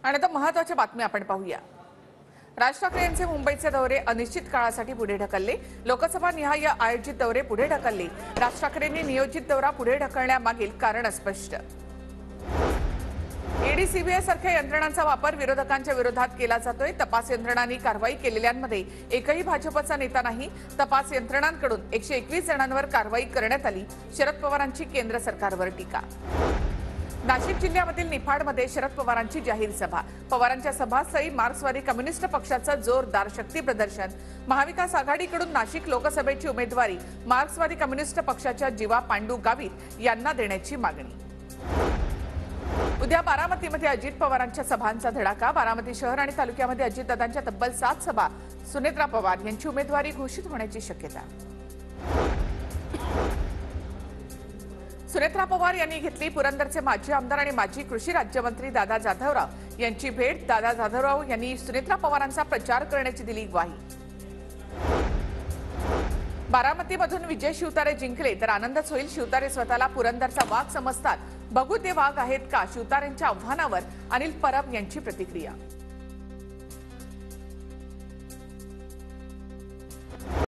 आणि आता महत्त्वाच्या बातम्या आपण पाहूया। राज ठाकरे यांचे मुंबईचे दौरे अनिश्चित काळासाठी पुढे ढकलले। लोकसभा निहाय आयोजित दौरे पुढे ढकलले। राज ठाकरेंनी नियोजित दौरा पुढे ढकलण्यामागील कारण स्पष्ट। ईडी सीबीआय सारख्या यंत्रणांचा वापर विरोधकांच्या विरोधात केला जातोय। तपास यंत्रणांनी कारवाई केलेल्यांमध्ये एकही भाजपचा नेता नाही। तपास यंत्रणांकडून 121 जणांवर कारवाई करण्यात आली। शरद पवारांची केंद्र सरकारवर टीका। नाशिक जिल्ह्यामधील निफाडमध्ये शरद पवारांची जाहीर सभा। पवारांच्या सभास्थळी मार्क्सवादी कम्युनिस्ट पक्षाचं जोरदार शक्ती प्रदर्शन। महाविकास आघाडीकडून नाशिक लोकसभेची उमेदवारी मार्क्सवादी कम्युनिस्ट पक्षाच्या जीवा पांडू गावित यांना देण्याची मागणी। उद्या बारामतीमध्ये अजित पवारांच्या सभांचा धडाका। बारामती शहर आणि तालुक्यामध्ये अजितदादांच्या तब्बल 7 सभा। सुनेत्रा पवार यांची उमेदवारी घोषित होण्याची शक्यता। सुनेत्रा पवार यांनी घेतली पुरंदरचे माजी आमदार आणि माजी कृषी राज्यमंत्री दादा जाधवराव यांची भेट। दादा जाधवराव यांनी सुनेत्रा पवारांचा प्रचार करण्याची दिली ग्वाही। बारामतीमधून विजय शिवतारे जिंकले तर आनंदच होईल। शिवतारे स्वतःला पुरंदरचा वाघ समजतात। बघू ते वाघ आहेत का? शिवतारेंच्या आव्हानावर अनिल परब यांची प्रतिक्रिया।